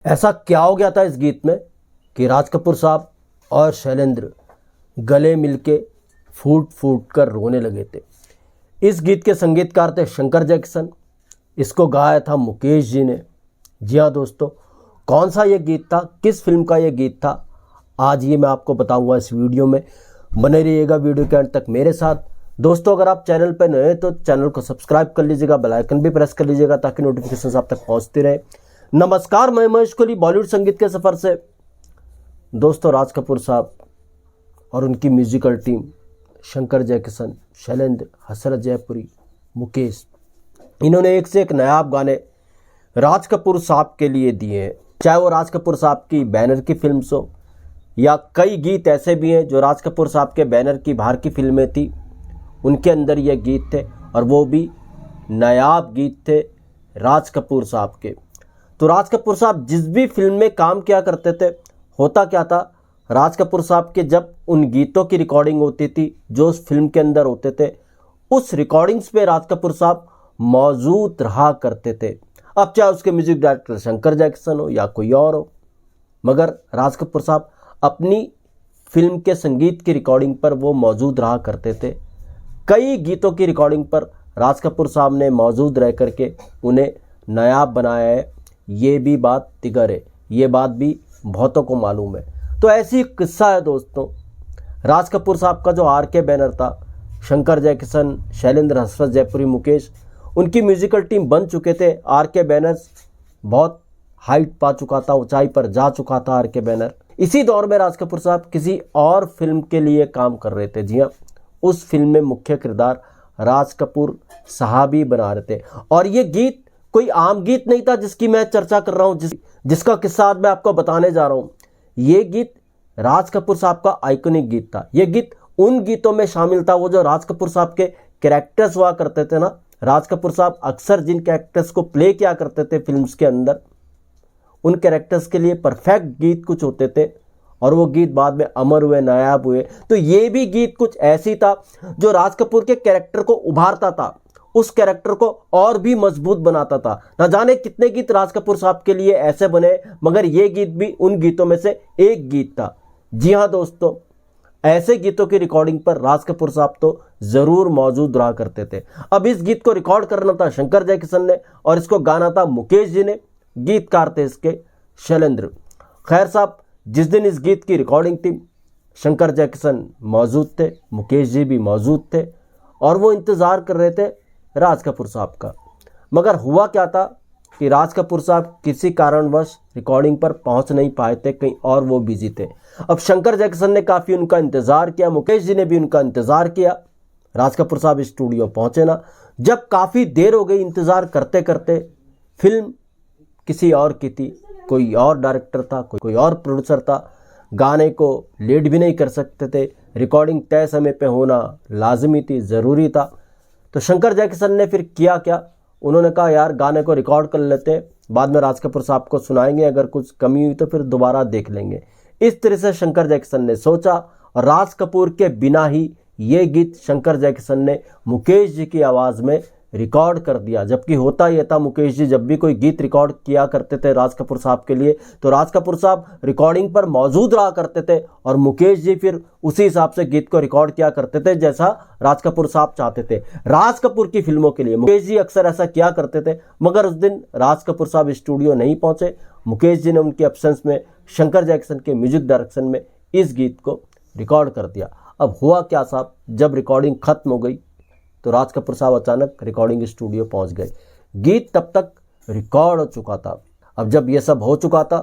ऐसा क्या हो गया था इस गीत में कि राज कपूर साहब और शैलेंद्र गले मिलके फूट फूट कर रोने लगे थे। इस गीत के संगीतकार थे शंकर जैक्सन। इसको गाया था मुकेश जी ने। जी हाँ दोस्तों, कौन सा ये गीत था, किस फिल्म का ये गीत था, आज ये मैं आपको बताऊंगा इस वीडियो में। बने रहिएगा वीडियो के अंत तक मेरे साथ। दोस्तों, अगर आप चैनल पर नए हैं तो चैनल को सब्सक्राइब कर लीजिएगा, बेल आइकन भी प्रेस कर लीजिएगा ताकि नोटिफिकेशन आप तक पहुंचती रहे। नमस्कार, मैं महेश कोहली बॉलीवुड संगीत के सफ़र से। दोस्तों, राज कपूर साहब और उनकी म्यूजिकल टीम शंकर जयकिशन, शैलेंद्र, हसरत जयपुरी, मुकेश, इन्होंने एक से एक नायाब गाने राज कपूर साहब के लिए दिए हैं। चाहे वो राज कपूर साहब की बैनर की फिल्म हो या कई गीत ऐसे भी हैं जो राज कपूर साहब के बैनर की बाहर की फिल्में थी, उनके अंदर ये गीत थे और वो भी नायाब गीत थे राज कपूर साहब के। तो राज कपूर साहब जिस भी फिल्म में काम किया करते थे, होता क्या था, राज कपूर साहब के जब उन गीतों की रिकॉर्डिंग होती थी जो उस फिल्म के अंदर होते थे, उस रिकॉर्डिंग्स पे राज कपूर साहब मौजूद रहा करते थे। अब चाहे उसके म्यूजिक डायरेक्टर शंकर जैक्सन हो या कोई और हो, मगर राज कपूर साहब अपनी फिल्म के संगीत की रिकॉर्डिंग पर वो मौजूद रहा करते थे। कई गीतों की रिकॉर्डिंग पर राज कपूर साहब ने मौजूद रह करके उन्हें नायाब बनाया है। ये भी बात तिगर है, ये बात भी बहुतों को मालूम है। तो ऐसी किस्सा है दोस्तों, राज कपूर साहब का जो आर.के. बैनर था, शंकर जयकिशन, शैलेंद्र, हसरत जयपुरी, मुकेश, उनकी म्यूजिकल टीम बन चुके थे। आर.के. बैनर्स बहुत हाइट पा चुका था, ऊंचाई पर जा चुका था आर.के. बैनर। इसी दौर में राज कपूर साहब किसी और फिल्म के लिए काम कर रहे थे। जी हाँ, उस फिल्म में मुख्य किरदार राज कपूर साहब ही बना रहे थे। और ये गीत कोई आम गीत नहीं था जिसकी मैं चर्चा कर रहा हूँ, जिसका किस्सा आज मैं आपको बताने जा रहा हूँ। ये गीत राज कपूर साहब का आइकॉनिक गीत था। ये गीत उन गीतों में शामिल था वो जो राज कपूर साहब के कैरेक्टर्स हुआ करते थे ना। राज कपूर साहब अक्सर जिन कैरेक्टर्स को प्ले किया करते थे फिल्म्स के अंदर, उन कैरेक्टर्स के लिए परफेक्ट गीत कुछ होते थे और वो गीत बाद में अमर हुए, नायाब हुए। तो ये भी गीत कुछ ऐसी था जो राज कपूर के कैरेक्टर को उभारता था, उस कैरेक्टर को और भी मजबूत बनाता था। ना जाने कितने गीत राज कपूर साहब के लिए ऐसे बने, मगर ये गीत भी उन गीतों में से एक गीत था। जी हाँ दोस्तों, ऐसे गीतों की रिकॉर्डिंग पर राज कपूर साहब तो जरूर मौजूद रहा करते थे। अब इस गीत को रिकॉर्ड करना था शंकर जयकिशन ने और इसको गाना था मुकेश जी ने। गीतकार थे इसके शैलेंद्र। खैर साहब, जिस दिन इस गीत की रिकॉर्डिंग थी, शंकर जयकिशन मौजूद थे, मुकेश जी भी मौजूद थे और वो इंतज़ार कर रहे थे राज कपूर साहब का। मगर हुआ क्या था कि राज कपूर साहब किसी कारणवश रिकॉर्डिंग पर पहुंच नहीं पाए थे, कहीं और वो बिजी थे। अब शंकर जैक्सन ने काफ़ी उनका इंतज़ार किया, मुकेश जी ने भी उनका इंतज़ार किया। राज कपूर साहब स्टूडियो पहुंचे ना। जब काफ़ी देर हो गई इंतज़ार करते करते, फिल्म किसी और की थी, कोई और डायरेक्टर था, कोई और प्रोड्यूसर था, गाने को लेट भी नहीं कर सकते थे, रिकॉर्डिंग तय समय पे होना लाजमी थी, ज़रूरी था। तो शंकर जयकिशन ने फिर किया क्या, उन्होंने कहा यार गाने को रिकॉर्ड कर लेते हैं, बाद में राज कपूर साहब को सुनाएंगे, अगर कुछ कमी हुई तो फिर दोबारा देख लेंगे। इस तरह से शंकर जयकिशन ने सोचा और राज कपूर के बिना ही ये गीत शंकर जयकिशन ने मुकेश जी की आवाज़ में रिकॉर्ड कर दिया। जबकि होता यह था, मुकेश जी जब भी कोई गीत रिकॉर्ड किया करते थे राज कपूर साहब के लिए, तो राज कपूर साहब रिकॉर्डिंग पर मौजूद रहा करते थे और मुकेश जी फिर उसी हिसाब से गीत को रिकॉर्ड किया करते थे जैसा राज कपूर साहब चाहते थे। राज कपूर की फिल्मों के लिए मुकेश जी अक्सर ऐसा किया करते थे। मगर उस दिन राज कपूर साहब स्टूडियो नहीं पहुंचे। मुकेश जी ने उनके एब्सेंस में शंकर जैक्सन के म्यूजिक डायरेक्शन में इस गीत को रिकॉर्ड कर दिया। अब हुआ क्या साहब, जब रिकॉर्डिंग खत्म हो गई तो राज कपूर साहब अचानक रिकॉर्डिंग स्टूडियो पहुंच गए। गीत तब तक रिकॉर्ड हो चुका था। अब जब ये सब हो चुका था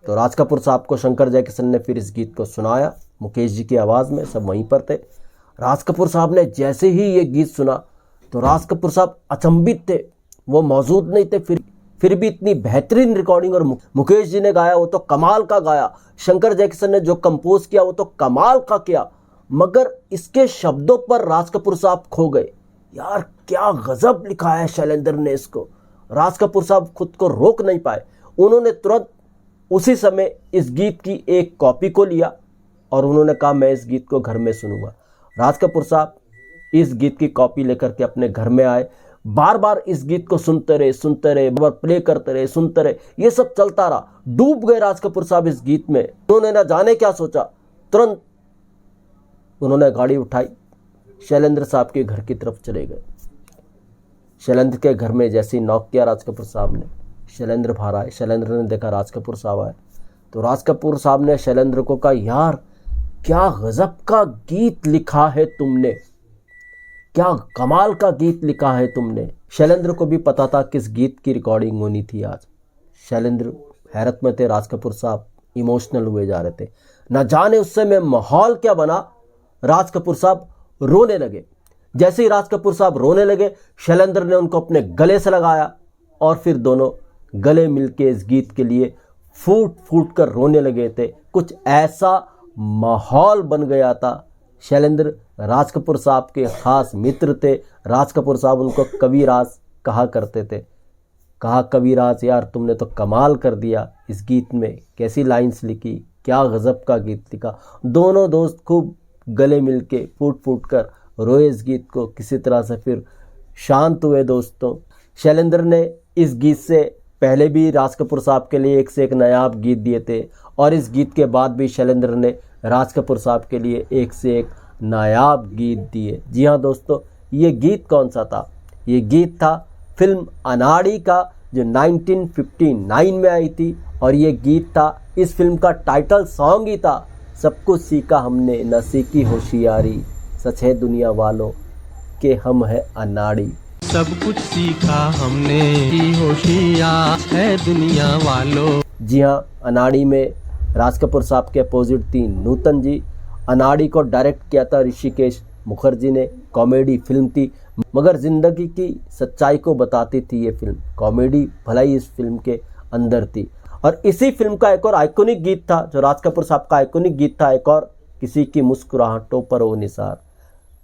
तो राज कपूर साहब को शंकर जयकिशन ने फिर इस गीत को सुनाया मुकेश जी की आवाज़ में। सब वहीं पर थे। राज कपूर साहब ने जैसे ही ये गीत सुना तो राज कपूर साहब अचंभित थे, वो मौजूद नहीं थे, फिर भी इतनी बेहतरीन रिकॉर्डिंग। और मुकेश जी ने गाया वो तो कमाल का गाया, शंकर जयकिशन ने जो कंपोज किया वो तो कमाल का किया, मगर इसके शब्दों पर राज कपूर साहब खो गए। यार क्या गजब लिखा है शैलेंद्र ने इसको। राज कपूर साहब खुद को रोक नहीं पाए। उन्होंने तुरंत उसी समय इस गीत की एक कॉपी को लिया और उन्होंने कहा मैं इस गीत को घर में सुनूंगा। राज कपूर साहब इस गीत की कॉपी लेकर के अपने घर में आए, बार बार इस गीत को सुनते रहे, बार प्ले करते रहे, सुनते रहे, ये सब चलता रहा। डूब गए राज कपूर साहब इस गीत में। उन्होंने ना जाने क्या सोचा, तुरंत उन्होंने गाड़ी उठाई, शैलेंद्र साहब के घर की तरफ चले गए। शैलेंद्र के घर में जैसे ही नॉक किया राज कपूर साहब ने, शैलेंद्र बाहर आए। शैलेंद्र ने देखा राज कपूर साहब आए, तो राज कपूर साहब ने शैलेंद्र को कहा, यार क्या गजब का गीत लिखा है तुमने, क्या कमाल का गीत लिखा है तुमने। शैलेंद्र को भी पता था किस गीत की रिकॉर्डिंग होनी थी आज। शैलेंद्र हैरत में थे, राज कपूर साहब इमोशनल हुए जा रहे थे। न जाने उस समय माहौल क्या बना, राज कपूर साहब रोने लगे। जैसे ही राज कपूर साहब रोने लगे, शैलेंद्र ने उनको अपने गले से लगाया और फिर दोनों गले मिलके इस गीत के लिए फूट फूट कर रोने लगे थे। कुछ ऐसा माहौल बन गया था। शैलेंद्र राज कपूर साहब के खास मित्र थे। राज कपूर साहब उनको कविराज कहा करते थे। कहा, कविराज यार तुमने तो कमाल कर दिया इस गीत में, कैसी लाइंस लिखी, क्या गजब का गीत लिखा। दोनों दोस्त खूब गले मिलके फूट फूट कर रोए इस गीत को। किसी तरह से फिर शांत हुए दोस्तों। शैलेंद्र ने इस गीत से पहले भी राज कपूर साहब के लिए एक से एक नायाब गीत दिए थे और इस गीत के बाद भी शैलेंद्र ने राज कपूर साहब के लिए एक से एक नायाब गीत दिए। जी हाँ दोस्तों, ये गीत कौन सा था? ये गीत था फिल्म अनाड़ी का, जो 1959 में आई थी। और ये गीत था, इस फिल्म का टाइटल सॉन्ग ही था, सब कुछ सीखा हमने न सीखी होशियारी, सच है दुनिया वालों के हम है अनाड़ी। सब कुछ सीखा हमने की होशियार है दुनिया वालों। जी हाँ, अनाड़ी में राज कपूर साहब के अपोजिट थी नूतन जी। अनाड़ी को डायरेक्ट किया था ऋषिकेश मुखर्जी ने। कॉमेडी फिल्म थी, मगर जिंदगी की सच्चाई को बताती थी ये फिल्म। कॉमेडी भलाई इस फिल्म के अंदर थी। और इसी फिल्म का एक और आइकॉनिक गीत था, जो राज कपूर साहब का आइकॉनिक गीत था, एक और, किसी की मुस्कुराहटों पर ओ निसार।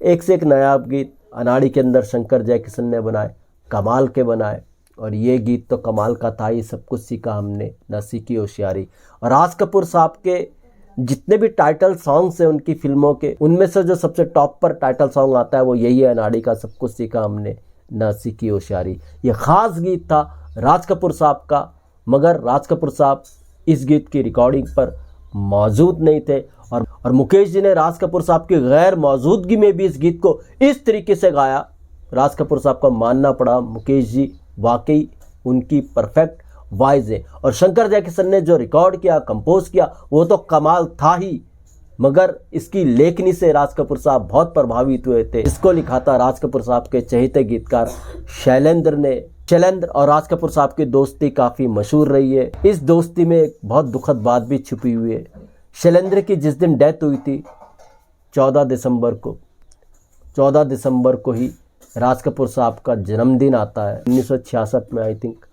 एक से एक नायाब गीत अनाड़ी के अंदर शंकर जयकिशन ने बनाए, कमाल के बनाए। और ये गीत तो कमाल का था ही, सब कुछ सीखा हमने न सीखी होशियारी। और राज कपूर साहब के जितने भी टाइटल सॉन्ग्स हैं उनकी फिल्मों के, उनमें से जो सबसे टॉप पर टाइटल सॉन्ग आता है वो यही है, अनाड़ी का, सब कुछ सीखा हमने न सीखी होशियारी। ये ख़ास गीत था राज कपूर साहब का, मगर राज कपूर साहब इस गीत की रिकॉर्डिंग पर मौजूद नहीं थे। और मुकेश जी ने राज कपूर साहब की गैर मौजूदगी में भी इस गीत को इस तरीके से गाया। राज कपूर साहब का मानना पड़ा, मुकेश जी वाकई उनकी परफेक्ट वॉइस है। और शंकर जयकिशन ने जो रिकॉर्ड किया, कंपोज किया, वो तो कमाल था ही, मगर इसकी लेखनी से राज कपूर साहब बहुत प्रभावित हुए थे। इसको लिखा था राज कपूर साहब के चहेते गीतकार शैलेंद्र ने। शैलेंद्र और राज कपूर साहब की दोस्ती काफ़ी मशहूर रही है। इस दोस्ती में एक बहुत दुखद बात भी छुपी हुई है। शैलेंद्र की जिस दिन डेथ हुई थी 14 दिसंबर को ही राज कपूर साहब का जन्मदिन आता है। 1966 में आई थिंक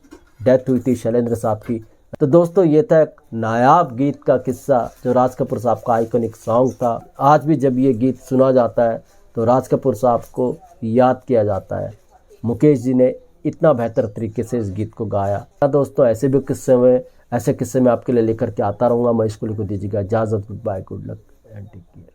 डेथ हुई थी शैलेंद्र साहब की। तो दोस्तों, ये था एक नायाब गीत का किस्सा, जो राज कपूर साहब का आइकॉनिक सॉन्ग था। आज भी जब ये गीत सुना जाता है तो राज कपूर साहब को याद किया जाता है। मुकेश जी ने इतना बेहतर तरीके से इस गीत को गाया। दोस्तों, ऐसे किस्से मैं आपके लिए लेकर के आता रहूँगा। मैं इसको दीजिएगा इजाज़त। Goodbye, good luck and take care.